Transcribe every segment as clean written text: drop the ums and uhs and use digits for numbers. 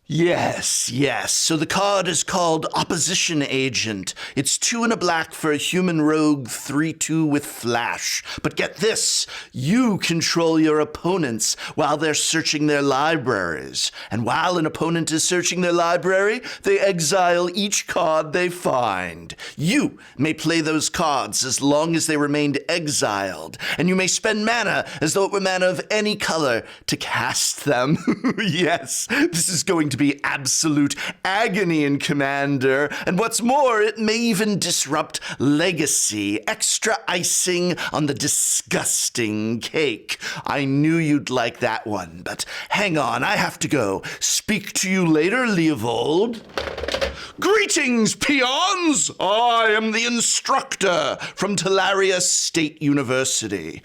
Yes. So the card is called Opposition Agent. It's 2 and a black for a human rogue, 3/2 with flash. But get this, you control your opponents while they're searching their libraries. And while an opponent is searching their library, they exile each card they find. You may play those cards as long as they remained exiled, and you may spend mana as though it were mana of any color to cast them. Yes, this is going to be absolute agony in Commander, and what's more, it may even disrupt Legacy, extra icing on the disgusting cake. I knew you'd like that one, but hang on, I have to go. Speak to you later, Leovold. Greetings, peons! I am the instructor from Tolarian State University.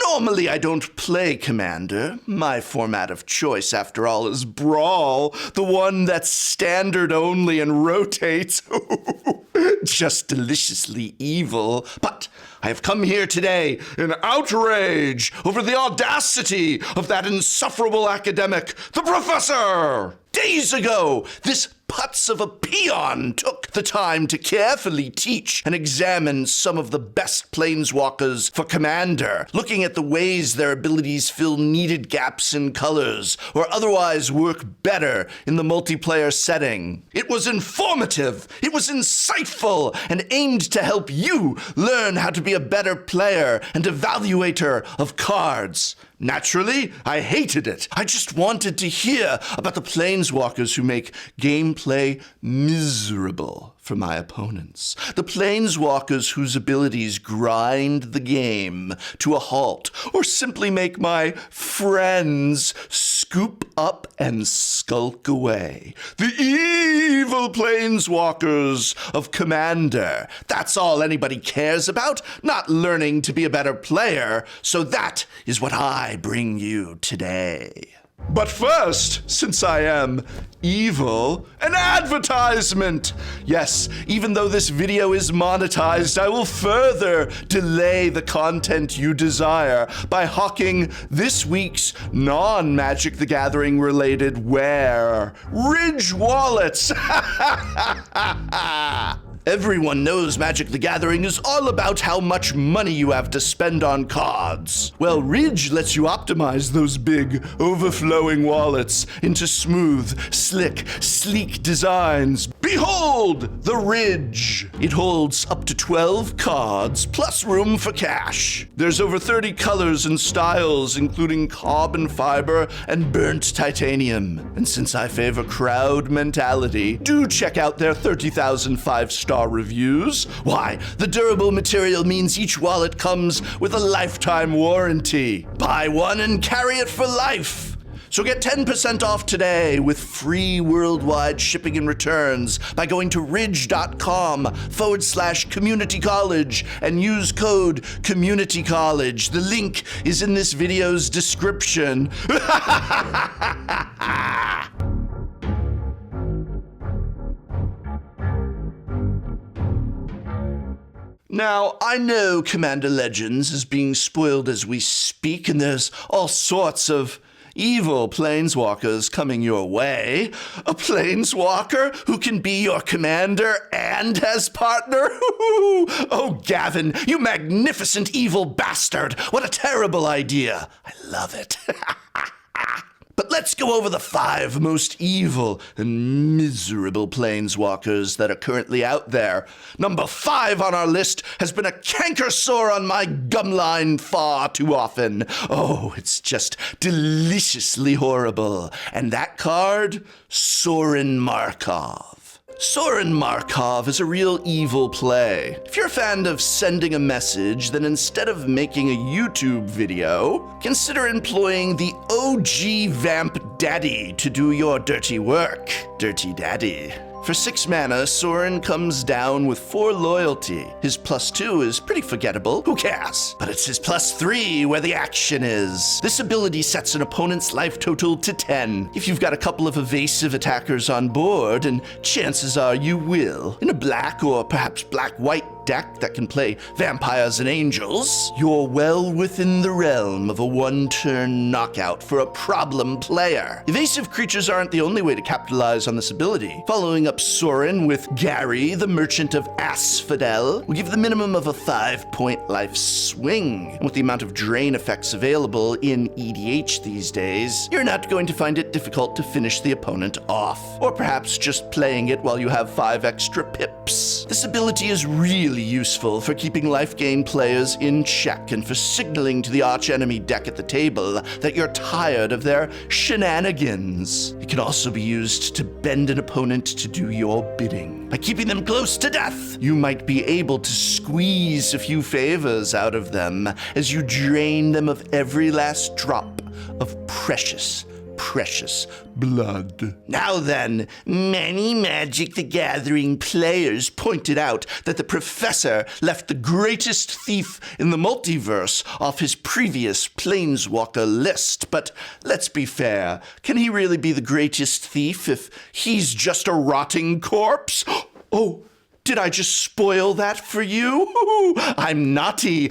Normally, I don't play Commander. My format of choice, after all, is Brawl, the one that's standard only and rotates. Just deliciously evil. But I have come here today in outrage over the audacity of that insufferable academic, the professor! Days ago, this putz of a peon took the time to carefully teach and examine some of the best planeswalkers for Commander, looking at the ways their abilities fill needed gaps in colors or otherwise work better in the multiplayer setting. It was informative, it was insightful, and aimed to help you learn how to be a better player and evaluator of cards. Naturally, I hated it. I just wanted to hear about the planeswalkers who make gameplay miserable for my opponents. The planeswalkers whose abilities grind the game to a halt or simply make my friends scoop up and skulk away. The evil planeswalkers of Commander. That's all anybody cares about, not learning to be a better player. So that is what I bring you today. But first, since I am evil, an advertisement! Yes, even though this video is monetized, I will further delay the content you desire by hawking this week's non-Magic the Gathering related ware. Ridge wallets! Everyone knows Magic the Gathering is all about how much money you have to spend on cards. Well, Ridge lets you optimize those big, overflowing wallets into smooth, slick, sleek designs. Behold the Ridge! It holds up to 12 cards, plus room for cash. There's over 30 colors and styles, including carbon fiber and burnt titanium. And since I favor crowd mentality, do check out their 30,000 5-star reviews. Why, the durable material means each wallet comes with a lifetime warranty. Buy one and carry it for life. So get 10% off today with free worldwide shipping and returns by going to ridge.com/community college and use code community college. The link is in this video's description. Now, I know Commander Legends is being spoiled as we speak, and there's all sorts of evil planeswalkers coming your way. A planeswalker who can be your commander and has partner? Oh, Gavin, you magnificent evil bastard. What a terrible idea. I love it. But let's go over the 5 most evil and miserable planeswalkers that are currently out there. Number 5 on our list has been a canker sore on my gumline far too often. Oh, it's just deliciously horrible. And that card, Soren Markov. Soren Markov is a real evil play. If you're a fan of sending a message, then instead of making a YouTube video, consider employing the OG Vamp Daddy to do your dirty work. Dirty Daddy. For 6 mana, Soren comes down with 4 loyalty. His +2 is pretty forgettable, who cares? But it's his +3 where the action is. This ability sets an opponent's life total to 10. If you've got a couple of evasive attackers on board, and chances are you will, in a black or perhaps black-white deck that can play vampires and angels, you're well within the realm of a one-turn knockout for a problem player. Evasive creatures aren't the only way to capitalize on this ability. Following up Soren with Gary, the Merchant of Asphodel, will give the minimum of a 5-point life swing. And with the amount of drain effects available in EDH these days, you're not going to find it difficult to finish the opponent off. Or perhaps just playing it while you have 5 extra pips. This ability is really useful for keeping life gain players in check and for signaling to the archenemy deck at the table that you're tired of their shenanigans. It can also be used to bend an opponent to do your bidding. By keeping them close to death, you might be able to squeeze a few favors out of them as you drain them of every last drop of precious blood. Now then, many Magic the Gathering players pointed out that the professor left the greatest thief in the multiverse off his previous Planeswalker list, but let's be fair, can he really be the greatest thief if he's just a rotting corpse? Oh, did I just spoil that for you? I'm naughty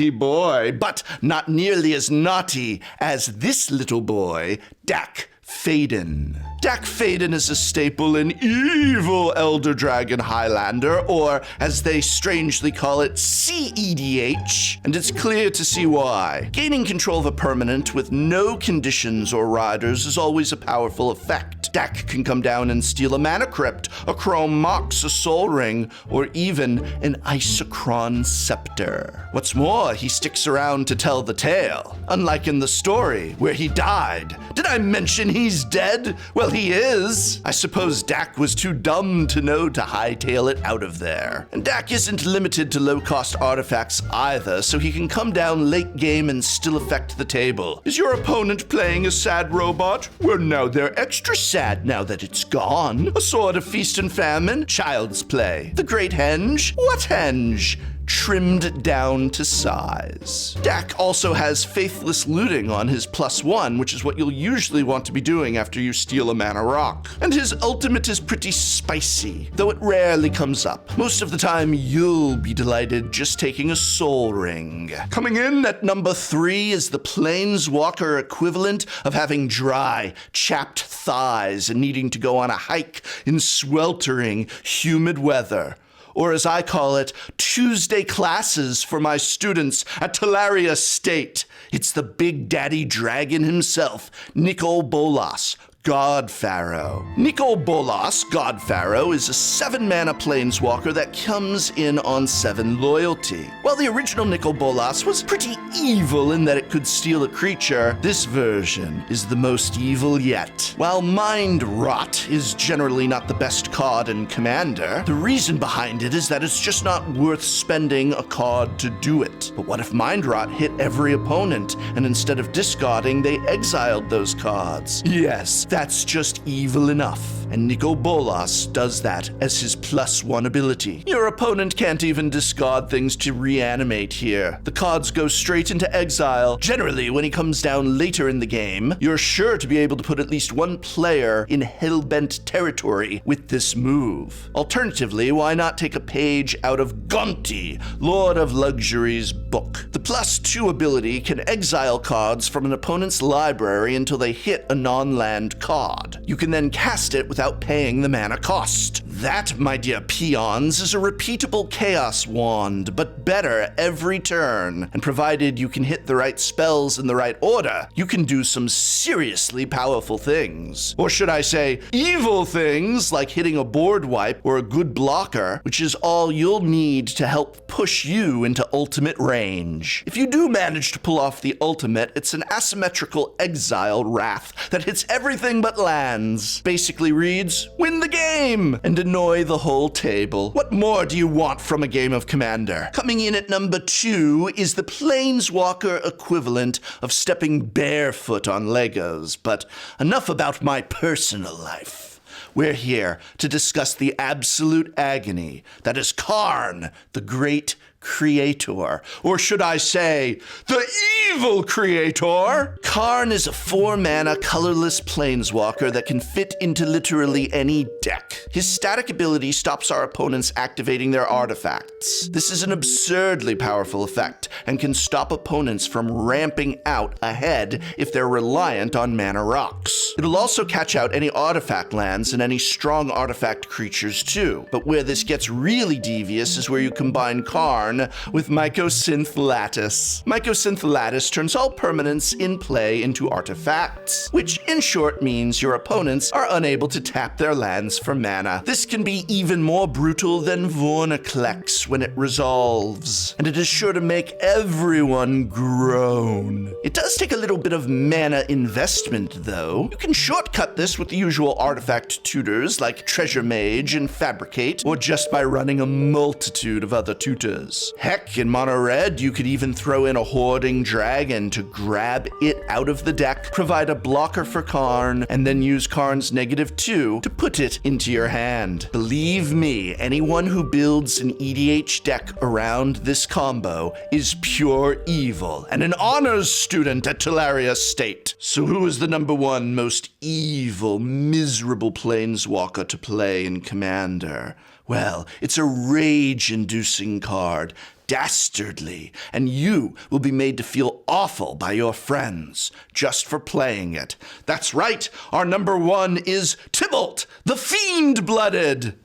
boy, but not nearly as naughty as this little boy, Dak Faden. Dak Faden is a staple in evil Elder Dragon Highlander, or as they strangely call it, CEDH, and it's clear to see why. Gaining control of a permanent with no conditions or riders is always a powerful effect. Dak can come down and steal a Mana Crypt, a Chrome Mox, a Soul Ring, or even an Isochron Scepter. What's more, he sticks around to tell the tale, unlike in the story, where he died. Did I mention he's dead? Well, he is. I suppose Dak was too dumb to know to hightail it out of there. And Dak isn't limited to low-cost artifacts either, so he can come down late game and still affect the table. Is your opponent playing a sad robot? Well, now they're extra sad now that it's gone. A Sword of Feast and Famine? Child's play. The Great Henge? What henge? Trimmed down to size. Dak also has Faithless Looting on his +1, which is what you'll usually want to be doing after you steal a mana rock. And his ultimate is pretty spicy, though it rarely comes up. Most of the time, you'll be delighted just taking a Soul Ring. Coming in at number 3 is the Planeswalker equivalent of having dry, chapped thighs and needing to go on a hike in sweltering, humid weather. Or as I call it, Tuesday classes for my students at Tolarian State. It's the Big Daddy Dragon himself, Nicobolas, God Pharaoh. Nicobolas, God Pharaoh, is a 7-mana planeswalker that comes in on 7 loyalty. While the original Nicobolas was pretty evil in that it could steal a creature, this version is the most evil yet. While Mind Rot is generally not the best card in Commander, the reason behind it is that it's just not worth spending a card to do it. But what if Mind Rot hit every opponent, and instead of discarding, they exiled those cards? Yes, that's just evil enough, and Nicobolas does that as his +1 ability. Your opponent can't even discard things to reanimate here. The cards go straight into exile. Generally, when he comes down later in the game, you're sure to be able to put at least one player in hellbent territory with this move. Alternatively, why not take a page out of Gonti, Lord of Luxury's book? The +2 ability can exile cards from an opponent's library until they hit a non-land card. You can then cast it without paying the mana cost. That, my dear peons, is a repeatable Chaos Wand, but better every turn. And provided you can hit the right spells in the right order, you can do some seriously powerful things. Or should I say, evil things, like hitting a board wipe or a good blocker, which is all you'll need to help push you into ultimate range. If you do manage to pull off the ultimate, it's an asymmetrical exile wrath that hits everything but lands. Basically reads, win the game, and annoy the whole table. What more do you want from a game of Commander? Coming in at number 2 is the Planeswalker equivalent of stepping barefoot on Legos, but enough about my personal life. We're here to discuss the absolute agony that is Karn, the Great creator. Or should I say, the evil creator? Karn is a 4-mana colorless planeswalker that can fit into literally any deck. His static ability stops our opponents activating their artifacts. This is an absurdly powerful effect and can stop opponents from ramping out ahead if they're reliant on mana rocks. It'll also catch out any artifact lands and any strong artifact creatures too. But where this gets really devious is where you combine Karn with Mycosynth Lattice. Mycosynth Lattice turns all permanents in play into artifacts, which in short means your opponents are unable to tap their lands for mana. This can be even more brutal than Vornaclex when it resolves, and it is sure to make everyone groan. It does take a little bit of mana investment though. You can shortcut this with the usual artifact tutors like Treasure Mage and Fabricate, or just by running a multitude of other tutors. Heck, in mono red, you could even throw in a Hoarding Dragon to grab it out of the deck, provide a blocker for Karn, and then use Karn's -2 to put it into your hand. Believe me, anyone who builds an EDH deck around this combo is pure evil and an honors student at Tolarian State. So who is the #1 most evil, miserable planeswalker to play in Commander? Well, it's a rage-inducing card, Dastardly, and you will be made to feel awful by your friends just for playing it. That's right, our #1 is Tybalt, the Fiend-Blooded!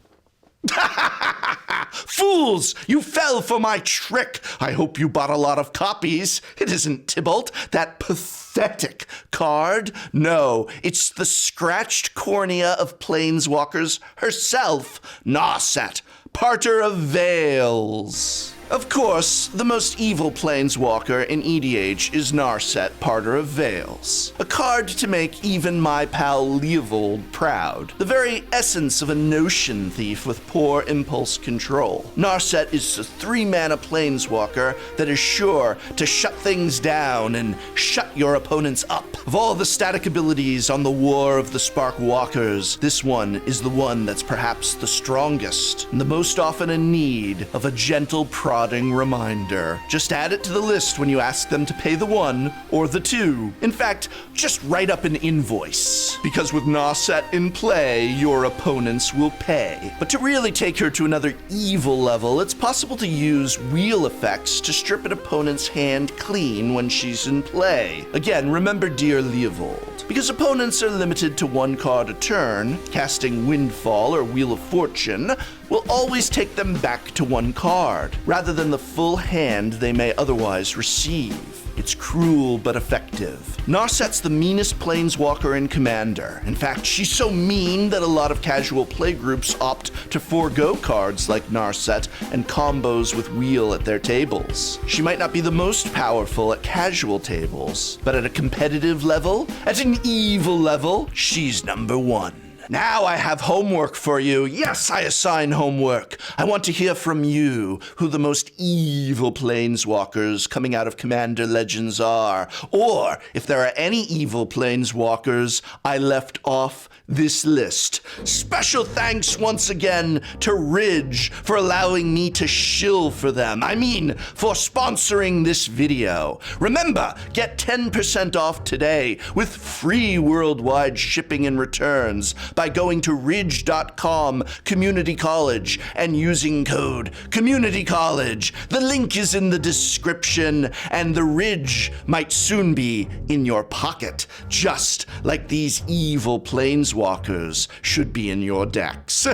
Fools! You fell for my trick! I hope you bought a lot of copies. It isn't Tybalt, that pathetic card. No, it's the scratched cornea of planeswalkers herself, Narset, Parter of Veils. Of course, the most evil planeswalker in EDH is Narset, Parter of Veils, a card to make even my pal Leovold proud, the very essence of a notion thief with poor impulse control. Narset is a 3-mana planeswalker that is sure to shut things down and shut your opponents up. Of all the static abilities on the War of the Spark Walkers, this one is the one that's perhaps the strongest, and the most often in need of a gentle prodding reminder. Just add it to the list when you ask them to pay the 1 or the 2. In fact, just write up an invoice, because with Narset in play, your opponents will pay. But to really take her to another evil level, it's possible to use wheel effects to strip an opponent's hand clean when she's in play. Again, remember dear Leovold, because opponents are limited to 1 card a turn, casting Windfall or Wheel of Fortune will always take them back to 1 card, rather than the full hand they may otherwise receive. It's cruel but effective. Narset's the meanest planeswalker in Commander. In fact, she's so mean that a lot of casual playgroups opt to forego cards like Narset and combos with Wheel at their tables. She might not be the most powerful at casual tables, but at a competitive level, at an evil level, she's #1. Now I have homework for you. Yes, I assign homework. I want to hear from you who the most evil planeswalkers coming out of Commander Legends are. Or, if there are any evil planeswalkers I left off this list. Special thanks once again to Ridge for allowing me to shill for them. I mean, for sponsoring this video. Remember, get 10% off today with free worldwide shipping and returns by going to ridge.com community college and using code community college. The link is in the description, and the Ridge might soon be in your pocket, just like these evil planeswalkers should be in your decks.